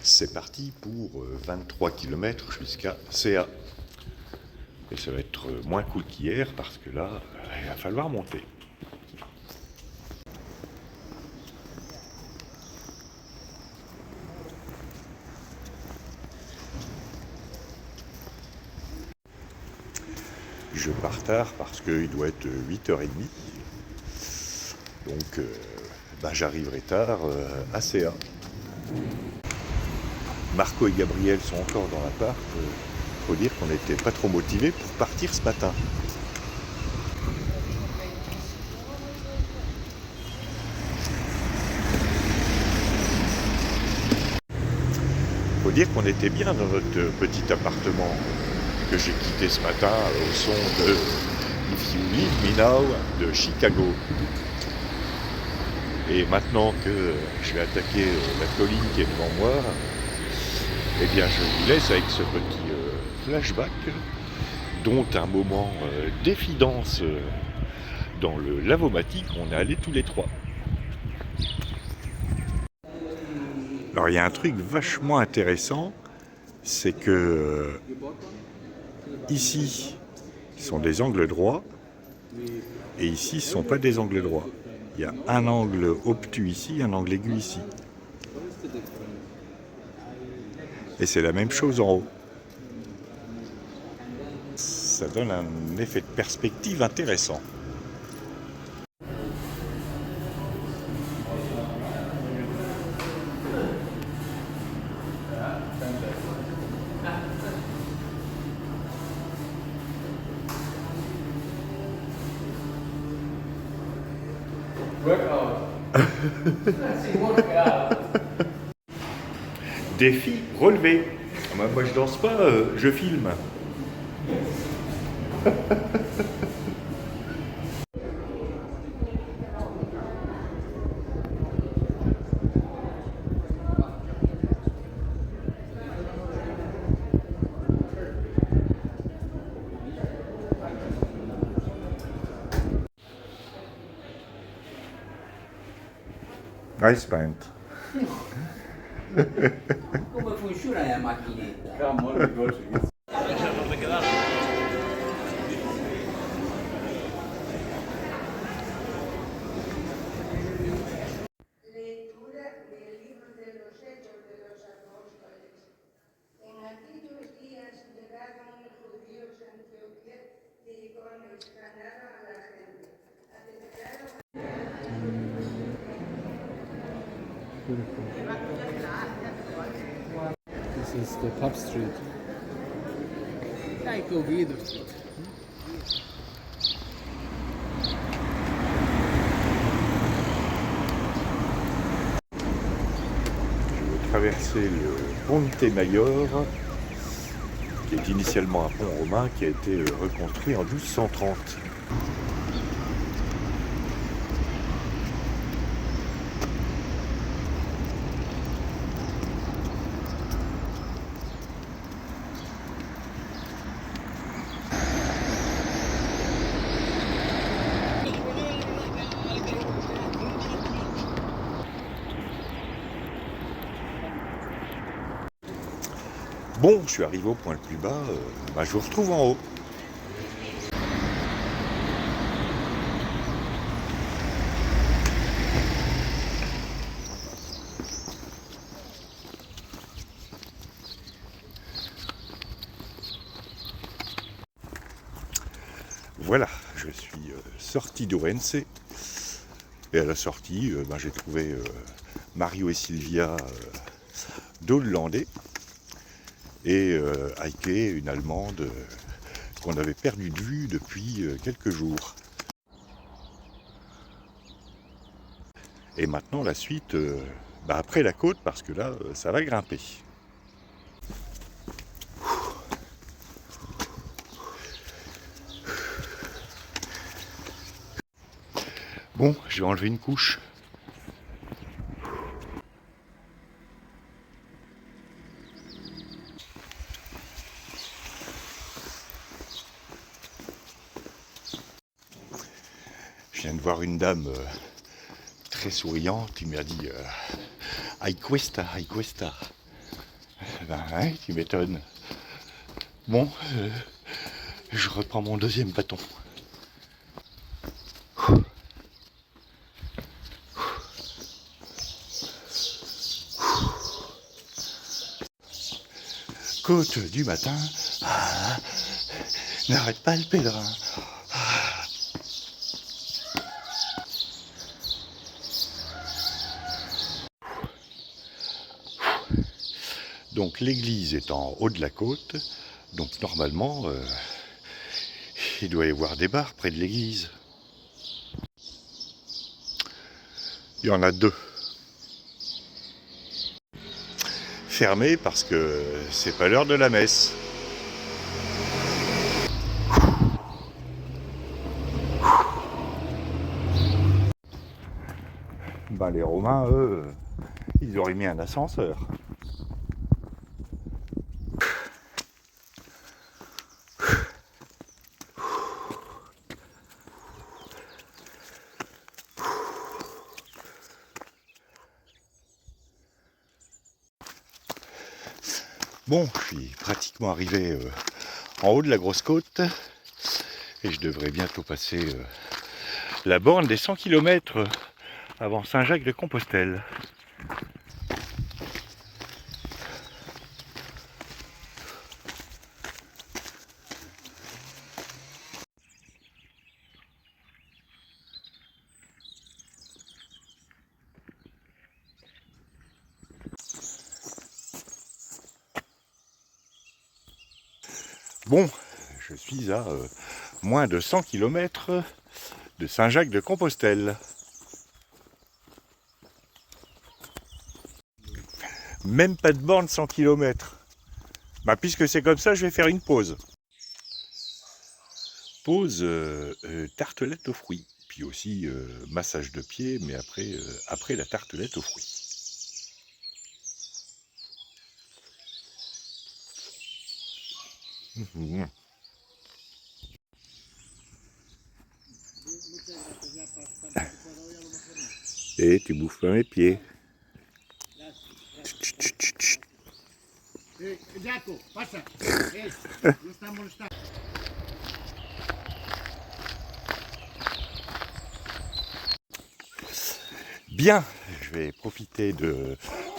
C'est parti pour 23 km jusqu'à CA. Et ça va être moins cool qu'hier parce que là, il va falloir monter. Je pars tard parce qu'il doit être 8h30. Donc j'arriverai tard à CA. Marco et Gabriel sont encore dans l'appart. Faut dire qu'on n'était pas trop motivés pour partir ce matin. Faut dire qu'on était bien dans notre petit appartement que j'ai quitté ce matin au son de If You Leave Me Now de Chicago. Et maintenant que je vais attaquer la colline qui est devant moi, eh bien je vous laisse avec ce petit flashback, dont un moment d'évidence dans le Lavomatique, on est allés tous les trois. Alors il y a un truc vachement intéressant, c'est que ici, ce sont des angles droits, et ici, ce ne sont pas des angles droits. Il y a un angle obtus ici, un angle aigu ici. Et c'est la même chose en haut. Ça donne un effet de perspective intéressant. Défi relevé. Moi je danse pas, je filme. Nice paint. Come funziona la macchinetta? Lectura del libro de los Hechos de los Apóstoles. En aquellos días llegaron los judíos a Antioquía y Iconio ganaron a la gente. This is the Pub Street. Dai che ho vedo. Je vais traverser le Ponte Mayor, qui est initialement un pont romain qui a été reconstruit en 1230. Bon, je suis arrivé au point le plus bas, je vous retrouve en haut. Voilà, je suis sorti d'Ourense et à la sortie, j'ai trouvé Mario et Sylvia d'Hollandais et Heike, une Allemande qu'on avait perdu de vue depuis quelques jours. Et maintenant la suite, après la côte, parce que là, ça va grimper. Bon, je vais enlever une couche. voir une dame très souriante, il m'a dit Ai questa, ai questa. Ben ouais, tu m'étonnes. Bon, je reprends mon deuxième bâton. Côte du matin, n'arrête pas le pèlerin. Donc l'église est en haut de la côte, donc normalement il doit y avoir des bars près de l'église. Il y en a 2. Fermés parce que c'est pas l'heure de la messe. Ben, les Romains, eux, ils auraient mis un ascenseur. Bon, je suis pratiquement arrivé en haut de la grosse côte et je devrais bientôt passer la borne des 100 km avant Saint-Jacques-de-Compostelle. Bon, je suis à moins de 100 km de Saint-Jacques-de-Compostelle. Même pas de borne 100 km. Bah, puisque c'est comme ça, je vais faire une pause. Pause tartelette aux fruits. Puis aussi massage de pied, mais après la tartelette aux fruits. Mmh. Et tu bouffes pas mes pieds. Bien, je vais profiter de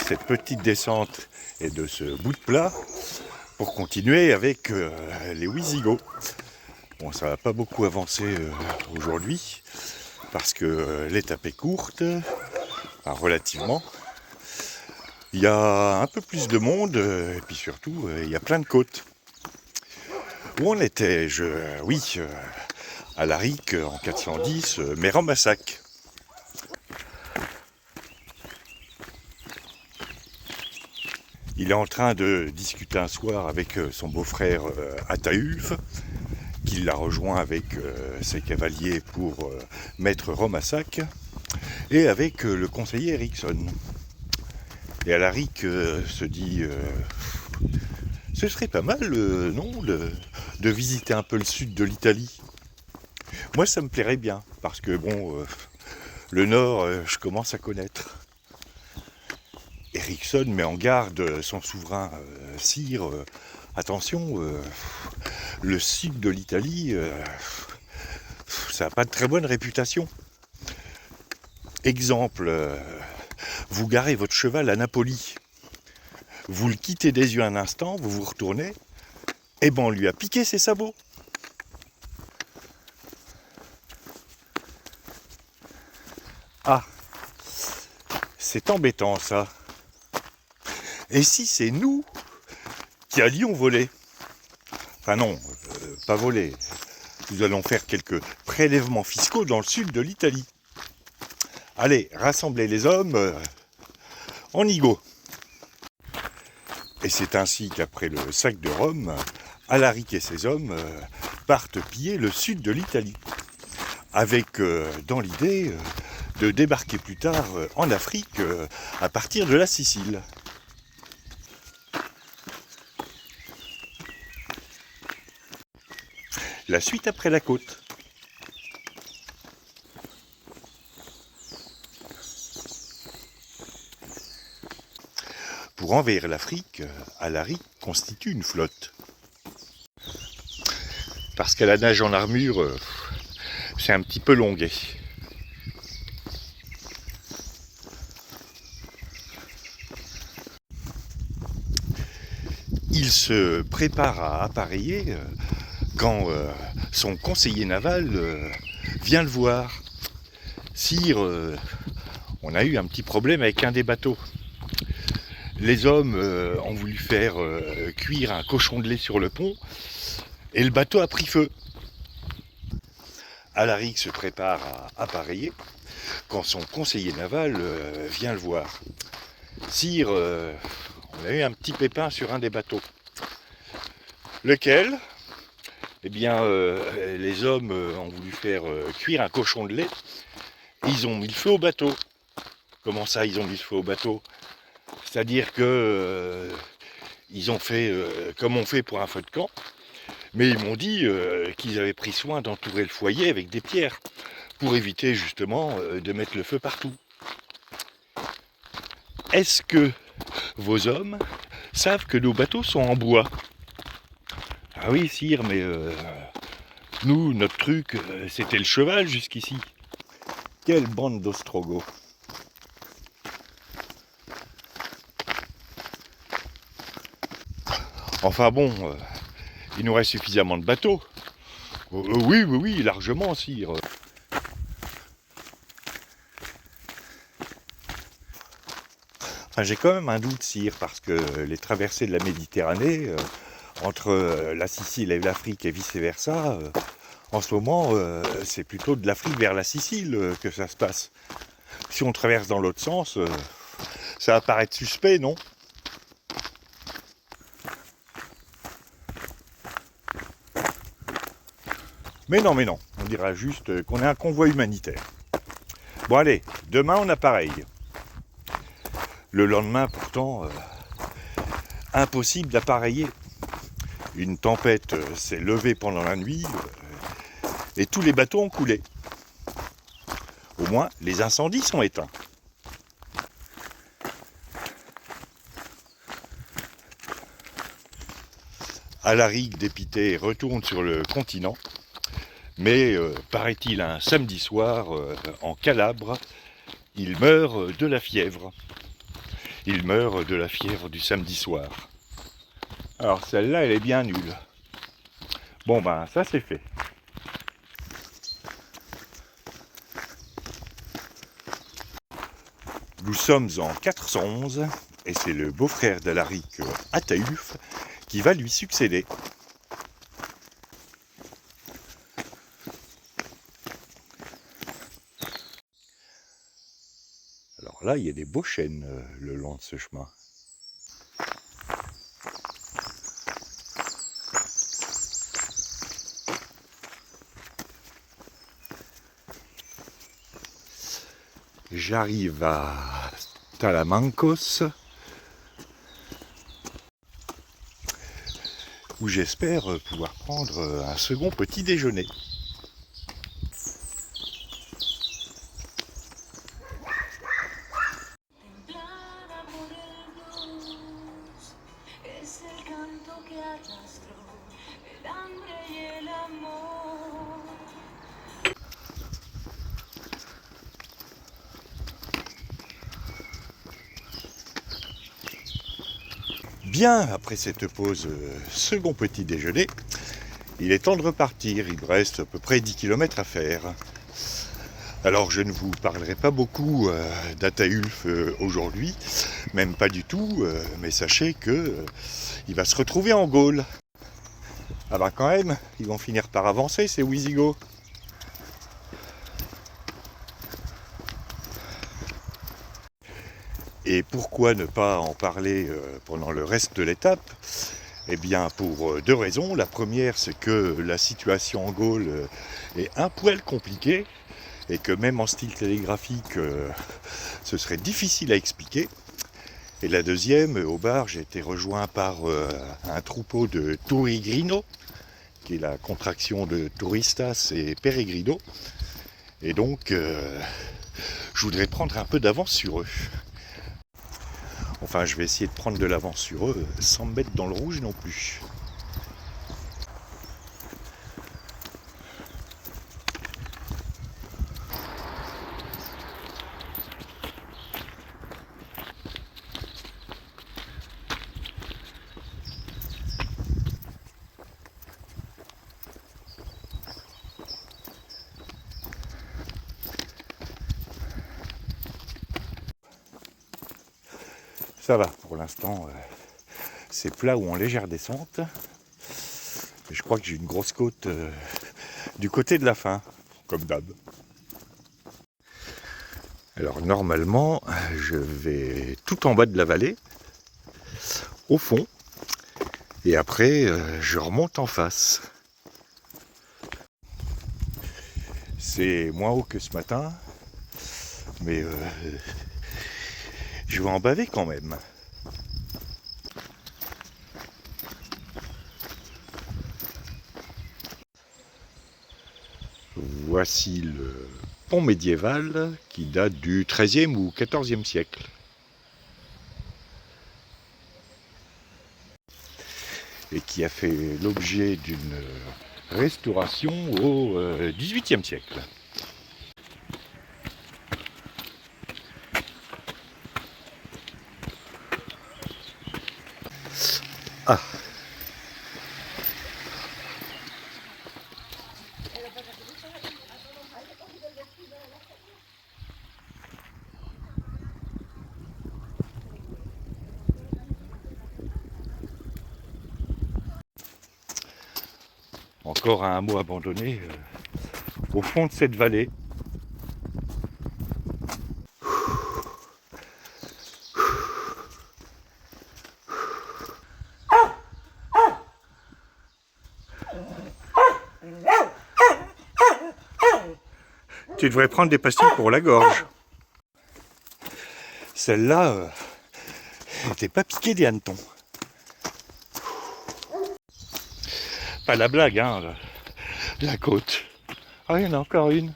cette petite descente et de ce bout de plat pour continuer avec les Wisigoths. Bon, ça va pas beaucoup avancer aujourd'hui parce que l'étape est courte, enfin, relativement. Il y a un peu plus de monde et puis surtout il y a plein de côtes. Où en étais-je? Oui, à la Rique en 410, mais Ramassac. Il est en train de discuter un soir avec son beau-frère Ataulf, qui l'a rejoint avec ses cavaliers pour mettre Ramassac, et avec le conseiller Ericsson. Et Alaric se dit, ce serait pas mal, non, de visiter un peu le sud de l'Italie. Moi, ça me plairait bien, parce que bon, le nord, je commence à connaître. Ericsson met en garde son souverain sire, attention, le sud de l'Italie, ça n'a pas de très bonne réputation. Exemple, vous garez votre cheval à Napoli, vous le quittez des yeux un instant, vous vous retournez, et ben on lui a piqué ses sabots. Ah, c'est embêtant ça. Et si c'est nous qui allions voler? Enfin non, pas voler. Nous allons faire quelques prélèvements fiscaux dans le sud de l'Italie. Allez, rassemblez les hommes, on y go. Et c'est ainsi qu'après le sac de Rome, Alaric et ses hommes partent piller le sud de l'Italie. Avec dans l'idée de débarquer plus tard en Afrique à partir de la Sicile. La suite après la côte. pour envahir l'Afrique, Alaric constitue une flotte. Parce qu'à la nage en armure, c'est un petit peu longuet. Il se prépare à appareiller quand son conseiller naval vient le voir. Sire, on a eu un petit problème avec un des bateaux. Les hommes ont voulu faire cuire un cochon de lait sur le pont et le bateau a pris feu. Alaric se prépare à appareiller quand son conseiller naval vient le voir. Sire, on a eu un petit pépin sur un des bateaux. Lequel ? Eh bien, les hommes ont voulu faire cuire un cochon de lait. Ils ont mis le feu au bateau. Comment ça, ils ont mis le feu au bateau ? C'est-à-dire que ils ont fait comme on fait pour un feu de camp, mais ils m'ont dit qu'ils avaient pris soin d'entourer le foyer avec des pierres pour éviter justement de mettre le feu partout. Est-ce que vos hommes savent que nos bateaux sont en bois ? Ah oui, sire, mais nous, notre truc, c'était le cheval jusqu'ici. Quelle bande d'ostrogos. Enfin bon, il nous reste suffisamment de bateaux. Oui, largement, sire. Enfin, j'ai quand même un doute, sire, parce que les traversées de la Méditerranée, entre la Sicile et l'Afrique et vice-versa, en ce moment, c'est plutôt de l'Afrique vers la Sicile que ça se passe. Si on traverse dans l'autre sens, ça va paraître suspect, non ? Mais non, on dira juste qu'on est un convoi humanitaire. Bon allez, demain on appareille. Le lendemain, pourtant, impossible d'appareiller. Une tempête s'est levée pendant la nuit et tous les bateaux ont coulé. Au moins, les incendies sont éteints. Alaric, dépité, retourne sur le continent, mais paraît-il un samedi soir, en Calabre, il meurt de la fièvre. Il meurt de la fièvre du samedi soir. Alors celle-là, elle est bien nulle. Bon ben, ça c'est fait. Nous sommes en 411 et c'est le beau-frère d'Alaric, Ataulf, qui va lui succéder. Alors là, il y a des beaux chênes le long de ce chemin. J'arrive à Talamancos, où j'espère pouvoir prendre un second petit déjeuner. Bien, après cette pause second petit déjeuner, il est temps de repartir. Il me reste à peu près 10 km à faire. Alors je ne vous parlerai pas beaucoup d'Ataulf aujourd'hui, même pas du tout, mais sachez que il va se retrouver en Gaule. Ah bah quand même, ils vont finir par avancer ces Wisigoths. Et pourquoi ne pas en parler pendant le reste de l'étape ? Eh bien pour deux raisons. La première, c'est que la situation en Gaule est un poil compliquée et que même en style télégraphique, ce serait difficile à expliquer. Et la deuxième, au bar, j'ai été rejoint par un troupeau de Turigrino, qui est la contraction de Touristas et Peregrino. Et donc, je voudrais prendre un peu d'avance sur eux. Enfin, je vais essayer de prendre de l'avance sur eux sans me mettre dans le rouge non plus. Ça va, pour l'instant, c'est plat ou en légère descente. Et je crois que j'ai une grosse côte du côté de la fin, comme d'hab. Alors normalement, je vais tout en bas de la vallée, au fond, et après, je remonte en face. C'est moins haut que ce matin, mais je vais en baver quand même. Voici le pont médiéval qui date du XIIIe ou XIVe siècle. Et qui a fait l'objet d'une restauration au XVIIIe siècle. Ah. Encore un hameau abandonné au fond de cette vallée. Tu devrais prendre des pastilles pour la gorge. Celle-là, n'était pas piquée des hannetons. Pas la blague, hein, la côte. Ah, il y en a encore une.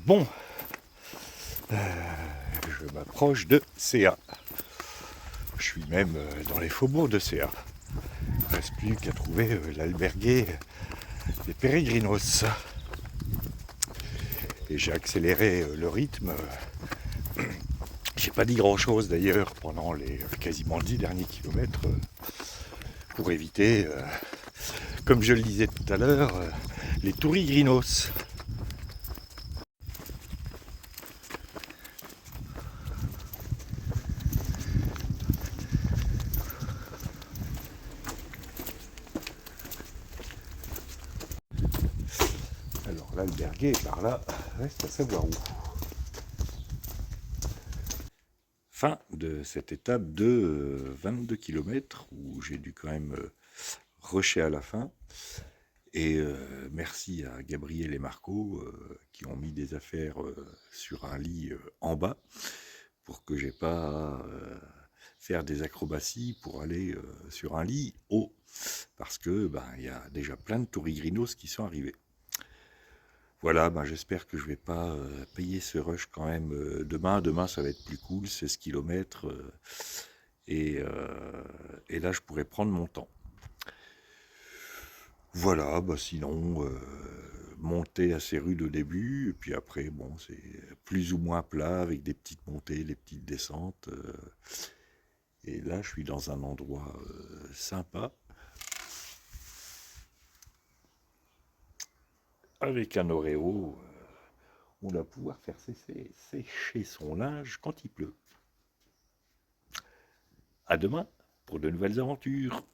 Bon, je m'approche de Céa. Je suis même dans les faubourgs de Céa. Il ne reste plus qu'à trouver l'albergué des Peregrinos. Et j'ai accéléré le rythme. J'ai pas dit grand chose d'ailleurs pendant les quasiment 10 derniers kilomètres pour éviter, comme je le disais tout à l'heure, les tourigrinos. Alors l'albergué par là, reste à savoir où. Fin de cette étape de 22 km où j'ai dû quand même rusher à la fin. Et merci à Gabriel et Marco qui ont mis des affaires sur un lit en bas pour que j'ai pas à faire des acrobaties pour aller sur un lit haut. Parce que il y a déjà plein de tourigrinos qui sont arrivés. Voilà, j'espère que je vais pas payer ce rush quand même demain. Demain, ça va être plus cool, 16 km. Et là, je pourrais prendre mon temps. Voilà, sinon, monter assez rude au début. Et puis après, bon, c'est plus ou moins plat avec des petites montées, des petites descentes. Et là, je suis dans un endroit sympa. Avec un Oreo, on va pouvoir faire sécher son linge quand il pleut. À demain pour de nouvelles aventures.